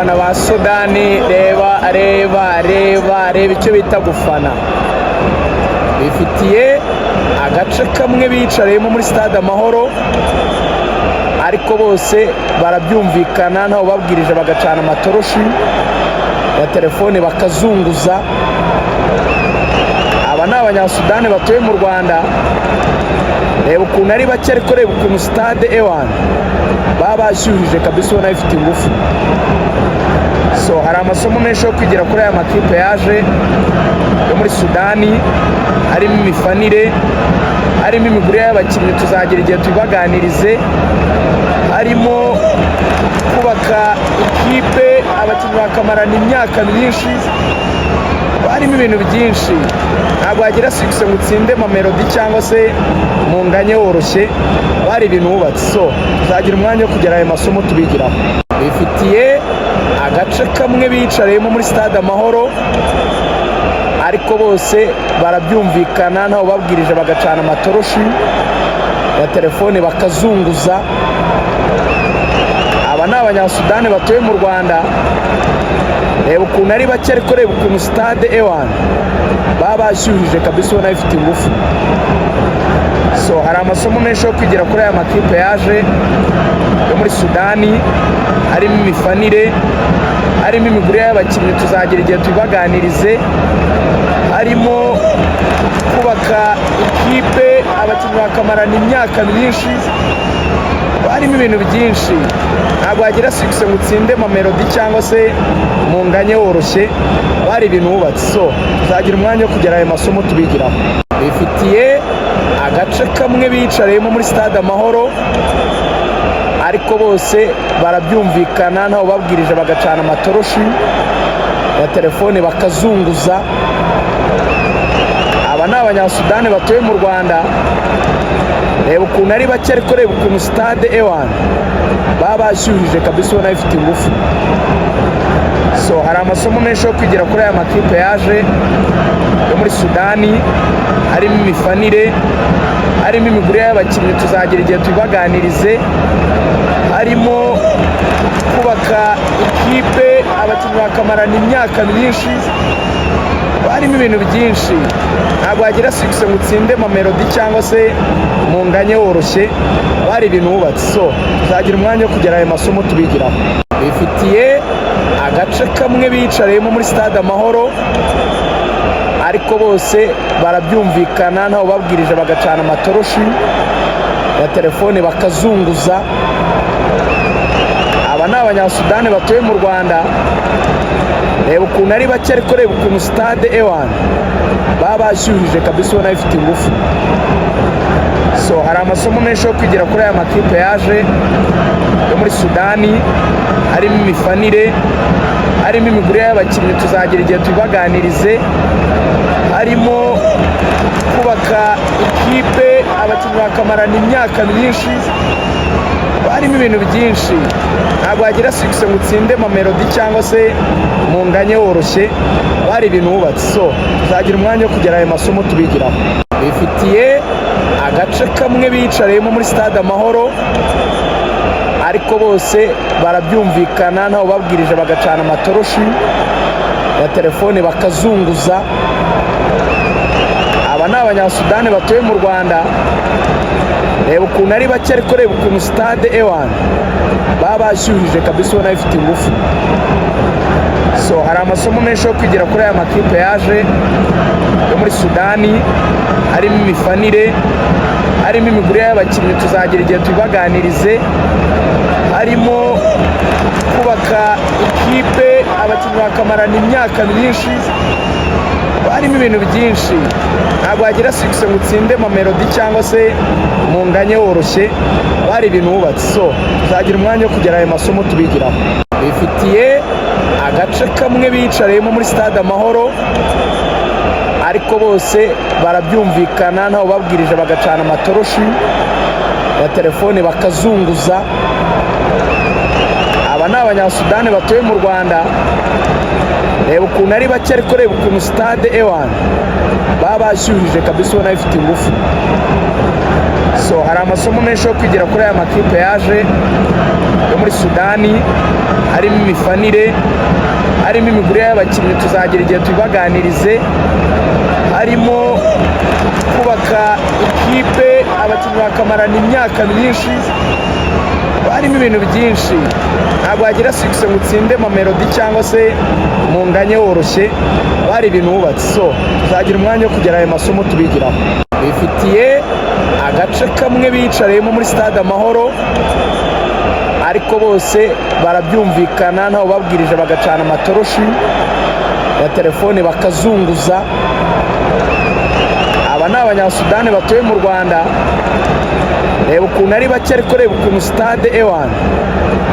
abafana ba Sudani reba icyo bita gufana. Bifitiye agace kamwe bicariyemo muri stade Amahoro, ariko bose barabyumvikana ntaho babwirije bagacana amatoroshi ya telefone bakazunguza. Aba ni abanyasudani batuye mu Rwanda. Reba ukuntu ari bake, ariko reba ukuntu stade ewan baba bashyuhije kabisa, ubona ifite ingufu. So hari amasomo menshi yo kwigira kuri aya makipe yaje yo muri Sudani, harimo imifanire, harimo imigurire y'abakinnyi, tuzagira igihe tubaganirize, harimo kubaka ikipe abakinnyi bakamarana imyaka myinshi, harimo ibintu byinshi. Ntabwo wagira sikise ngo utsinde Mamelodi cyangwa se munganye woroshye, bari ibintu wubatse. So tuzagira umwanya wo kugera ayo masomo tubigiraho. Bifitiye agace kamwe bicariyemo muri stade Amahoro, ariko bose barabyumvikana ntaho babwirije bagacana amatoroshi ya telefone bakazunguza. Aba ni abanyasudani batuye mu Rwanda. Reba ukuntu ari bake, ariko reba ukuntu stade ewan baba bashyuhije kabisa, ubona ifite ingufu. So hari amasomo menshi yo kwigira kuri aya makipe yaje yo muri Sudani, harimo imifanire, harimo imigurire y'abakinnyi, tuzagira igihe tubaganirize, harimo kubaka ikipe abakinnyi bakamarana imyaka myinshi, harimo ibintu byinshi. Ntabwo wagira sikise ngo utsinde Mamelodi cyangwa se munganye woroshye, bari ibintu wubatse. So tuzagira umwanya wo kugera ayo masomo tubigiraho. Bifitiye agace kamwe bicariyemo muri stade Amahoro, ariko bose barabyumvikana ntaho babwirije bagacana amatoroshi ya telefone bakazunguza. Aba ni abanyasudani batuye mu Rwanda. Reba ukuntu ari bake, ariko reba ukuntu stade ewan baba bashyuhije kabisa, ubona ifite ingufu. So hari amasomo menshi yo kwigira kuri aya makipe yaje yo muri Sudani, harimo imifanire, harimo imigurire y'abakinnyi, tuzagira igihe tubaganirize, harimo kubaka ikipe abakinnyi bakamarana imyaka myinshi, harimo ibintu byinshi. Ntabwo wagira sikise ngo utsinde Mamelodi cyangwa se munganye woroshye, bari ibintu wubatse. So tuzagira umwanya wo kugera ayo masomo tubigiraho. Bifitiye agace kamwe bicariyemo muri stade Amahoro, ariko bose barabyumvikana ntaho babwirije bagacana amatoroshi ya telefone bakazunguza. Aba ni abanyasudani batuye mu Rwanda. Reba ukuntu ari bake, ariko reba ukuntu stade ewan baba bashyuhije kabisa, ubona ifite ingufu. So hari amasomo menshi yo kwigira kuri aya makipe yaje yo muri Sudani, harimo imifanire, harimo imigurire y'abakinnyi, tuzagira igihe tubaganirize, harimo kubaka ikipe abakinnyi bakamarana imyaka myinshi, harimo ibintu byinshi. Ntabwo wagira sikise ngo utsinde Mamelodi cyangwa se munganye woroshye, bari ibintu wubatse. So tuzagira umwanya wo kugera ayo masomo tubigiraho. Bifitiye agace kamwe bicariyemo muri stade Amahoro, ariko bose barabyumvikana ntaho babwirije bagacana amatoroshi ya telefone bakazunguza. Aba ni abanyasudani batuye mu Rwanda. Reba ukuntu ari bake, ariko reba ukuntu stade ewan baba bashyuhije kabisa, ubona ifite ingufu. So hari amasomo menshi yo kwigira kuri aya makipe yaje yo muri Sudani, harimo imifanire, harimo imigurire y'abakinnyi, tuzagira igihe tubaganirize, harimo kubaka ikipe abakinnyi bakamarana imyaka myinshi, harimo ibintu byinshi. Ntabwo wagira sikise ngo utsinde Mamelodi cyangwa se munganye woroshye, bari ibintu wubatse. So tuzagira umwanya wo kugera ayo masomo tubigiraho. Bifitiye agace kamwe bicariyemo muri stade Amahoro, ariko bose barabyumvikana ntaho babwirije bagacana amatoroshi ya telefone bakazunguza. Aba ni abanyasudani batuye mu Rwanda. Reba ukuntu ari bake, ariko reba ukuntu stade ewan baba bashyuhije kabisa, ubona ifite ingufu. so hari amasomo menshi yo kwigira kuri aya makipe yaje yo muri Sudani, harimo imifanire, harimo imigurire y'abakinnyi, tuzagira igihe tubibaganirize, harimo kubaka ikipe abakinnyi bakamarana imyaka myinshi, harimo ibintu byinshi. Ntabwo wagira success ngo utsinde Mamelodi cyangwa se mu nganye woroshye, bari ibintu wubatse. So tuzagira umwanya wo kugera ayo masomo tubigiraho. Bifitiye agace kamwe bicariyemo muri stade Amahoro, ariko bose barabyumvikana, ntawe babwirije bagacana amatoroshi ya telefone bakazunguza. Aba ni abanyasudani batuye mu Rwanda, reba ukuntu ari bake, ariko reba ukuntu stade ewan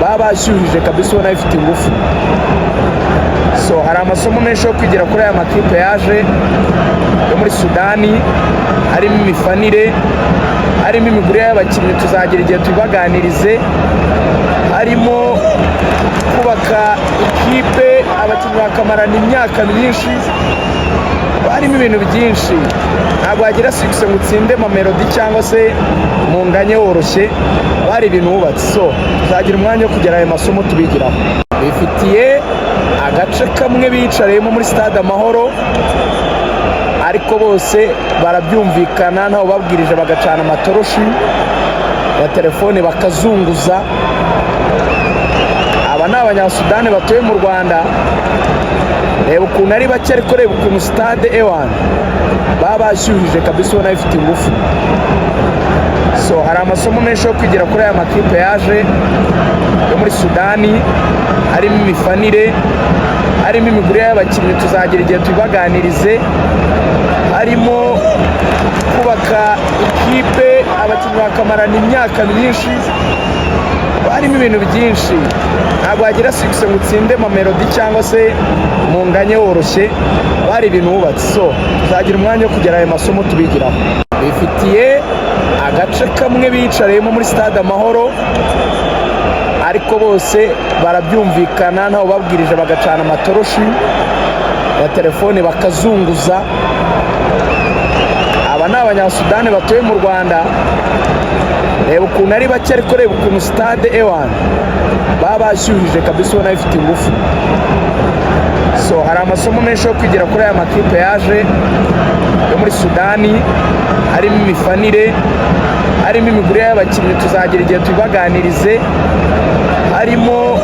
baba bashyuhije kabisa, ubona ifite ingufu. So hari amasomo menshi yo kwigira kuri aya makipe yaje yo muri Sudani, harimo imifanire, harimo imigurire y'abakinnyi, tuzagira igihe tubibaganirize, harimo kubaka ikipe abakinnyi bakamarana imyaka myinshi, harimo ibintu byinshi. Ntabwo wagira success ngo utsinde Mamelodi cyangwa se mu nganye woroshye, bari ibintu wubatse. So tuzagira umwanya wo kugera ayo masomo tubigiraho. Bifitiye agace kamwe bicariyemo muri stade Amahoro, ariko bose barabyumvikana, ntawe babwirije bagacana amatoroshi ya telefone bakazunguza. Aba ni abanyasudani batuye mu Rwanda, reba ukuntu ari bake, ariko reba ukuntu stade ewan baba bashyuhije kabisa, ubona ifite ingufu. So hari amasomo menshi yo kwigira kuri aya makipe yaje yo muri Sudani, harimo imifanire, harimo imigurire y'abakinnyi, tuzagira igihe tubibaganirize, harimo kubaka ikipe abakinnyi bakamarana imyaka myinshi, harimo ibintu byinshi. Ntabwo wagira success ngo utsinde Mamelodi cyangwa se mu nganye woroshye, bari ibintu wubatse. So tuzagira umwanya wo kugera ayo masomo tubigiraho. Bifitiye agace kamwe bicariyemo muri stade Amahoro, ariko bose barabyumvikana, ntawe babwirije bagacana amatoroshi ya telefone bakazunguza. Aba ni abanyasudani batuye mu Rwanda, reba ukuntu ari bake, ariko reba ukuntu stade ewan baba bashyuhije kabisa, ubona ifite ingufu. So hari amasomo menshi yo kwigira kuri aya makipe yaje yo muri Sudani, harimo imifanire, harimo imigurire y'abakinnyi, tuzagira igihe tubibaganirize, harimo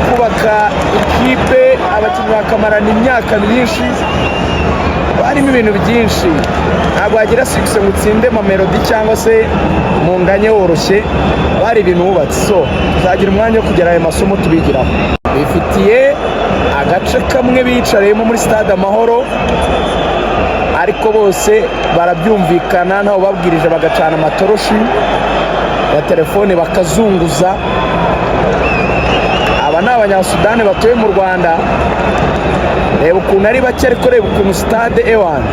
kubaka ikipe abakinnyi bakamarana imyaka myinshi, harimo ibintu byinshi. Ntabwo wagira success ngo utsinde Mamelodi cyangwa se mu nganye woroshye, bari ibintu wubatse. So tuzagira umwanya wo kugera ayo masomo tubigiraho. Bifitiye agace kamwe bicariyemo muri stade Amahoro, ariko bose barabyumvikana, ntawe babwirije bagacana amatoroshi ya telefone bakazunguza. Aba ni abanyasudani batuye mu Rwanda, reba ukuntu ari bake, ariko reba ukuntu stade ewan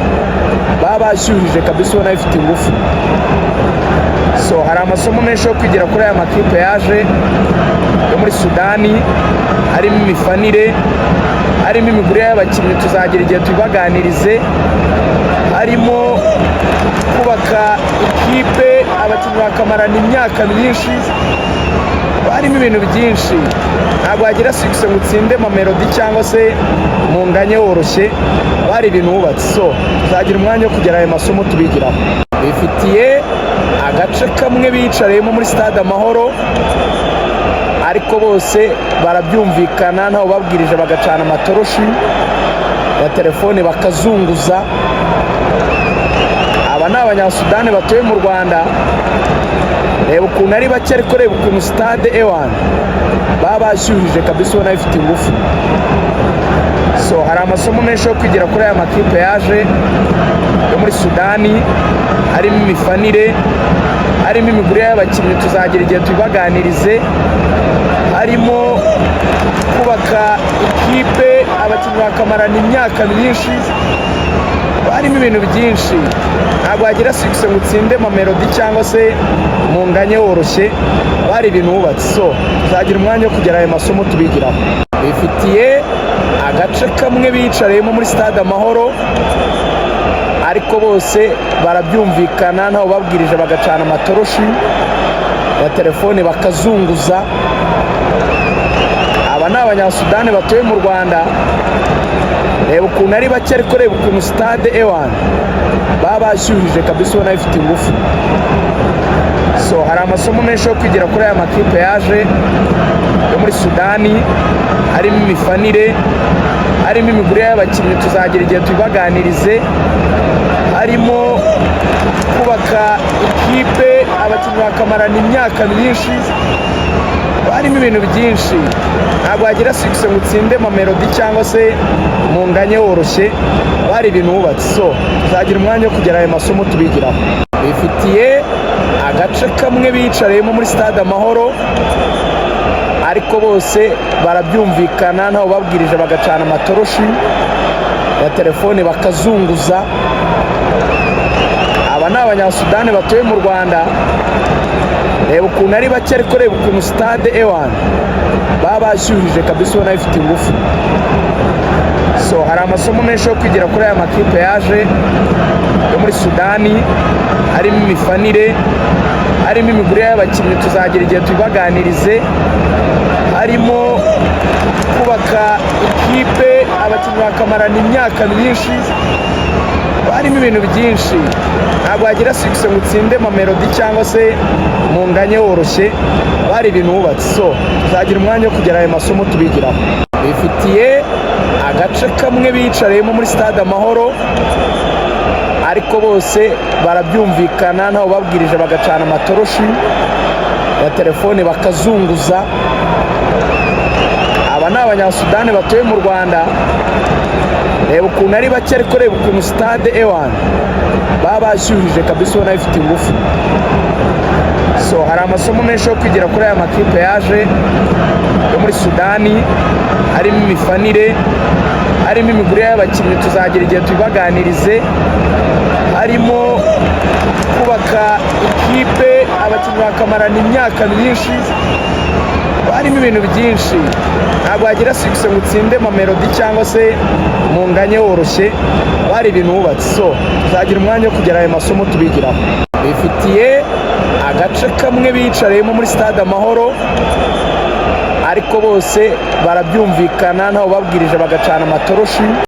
baba bashyuhije kabisa, ubona ifite ingufu. So hari amasomo menshi yo kwigira kuri aya makipe yaje yo muri Sudani, harimo imifanire, harimo imigurire y'abakinnyi, tuzagira igihe tubibaganirize, harimo kubaka ikipe abakinnyi bakamarana imyaka myinshi, harimo ibintu byinshi. Ntabwo wagira success ngo utsinde Mamelodi cyangwa se mu nganye woroshye, bari ibintu wubatse. So tuzagira umwanya wo kugera ayo masomo tubigiraho. Bifitiye agace kamwe bicariyemo muri stade Amahoro, ariko bose barabyumvikana, ntawe babwirije bagacana amatoroshi ya telefone bakazunguza. Aba ni abanyasudani batuye mu Rwanda, reba ukuntu ari bake, ariko reba ukuntu stade ewan baba bashyuhije kabisa, ubona ifite ingufu. So hari amasomo menshi yo kwigira kuri aya makipe yaje yo muri Sudani, harimo imifanire, harimo imigurire y'abakinnyi, tuzagira igihe tubibaganirize, harimo kubaka ikipe abakinnyi bakamarana imyaka myinshi, harimo ibintu byinshi. Ntabwo wagira success ngo utsinde Mamelodi cyangwa se mu nganye woroshye, bari ibintu wubatse. So tuzagira umwanya wo kugera ayo masomo tubigiraho. Bifitiye agace kamwe bicariyemo muri stade Amahoro, ariko bose barabyumvikana ntawe babwirije bagacana amatoroshi ya telefone bakazunguza. Aba ni abanyasudani batuye mu Rwanda. Reba ukuntu ari bake, ariko reba ukuntu stade ewan baba bashyuhije kabisa, ubona ifite ingufu. So hari amasomo menshi yo kwigira kuri aya makipe yaje yo muri Sudani, harimo imifanire, harimo imigurire y'abakinnyi, tuzagira igihe tubibaganirize, harimo kubaka ikipe abakinnyi bakamarana imyaka myinshi, harimo ibintu byinshi. Ntabwo wagira sikise ngo utsinde Mamelodi cyangwa se munganye woroshye, bari ibintu wubatse. So tuzagira umwanya wo kugera ayo masomo tubigiraho. Bifitiye agace kamwe bicariyemo muri stade Amahoro, ariko bose barabyumvikana ntawe babwirije bagacana amatoroshi ya telefone bakazunguza. Aba ni abanyasudani batuye mu Rwanda. Reba ukuntu ari bake, ariko reba ukuntu stade ewan baba bashyuhije kabisa, ubona ifite ingufu. So hari amasomo menshi yo kwigira kuri aya makipe yaje yo muri Sudani, harimo imifanire, harimo imigurire y'abakinnyi, tuzagira igihe tubibaganirize, harimo kubaka ikipe abakinnyi bakamarana imyaka myinshi, harimo ibintu byinshi. Ntabwo wagira sikise ngo utsinde Mamelodi cyangwa se munganye woroshye, bari ibintu wubatse. So tuzagira umwanya wo kugera ayo masomo tubigiraho. Bifitiye agace kamwe bicariyemo muri stade Amahoro, ariko bose barabyumvikana ntawe babwirije bagacana amatoroshi ya telefone bakazunguza. Aba ni abanyasudani batuye mu Rwanda. Reba ukuntu ari bake, ariko reba ukuntu stade ewan baba bashyuhije kabisa, ubona ifite ingufu. So hari amasomo menshi yo kwigira kuri aya makipe yaje yo muri Sudani, harimo imifanire, harimo imigurire y'abakinnyi, tuzagira igihe tubibaganirize, harimo kubaka ikipe abakinnyi bakamarana imyaka myinshi, harimo ibintu byinshi. Ntabwo wagira sikise ngo utsinde Mamelodi cyangwa se munganye woroshye, bari ibintu wubatse. So tuzagira umwanya wo kugera ayo masomo tubigiraho. Bifitiye agace kamwe bicariyemo muri stade Amahoro, ariko bose barabyumvikana ntawe babwirije bagacana amatoroshi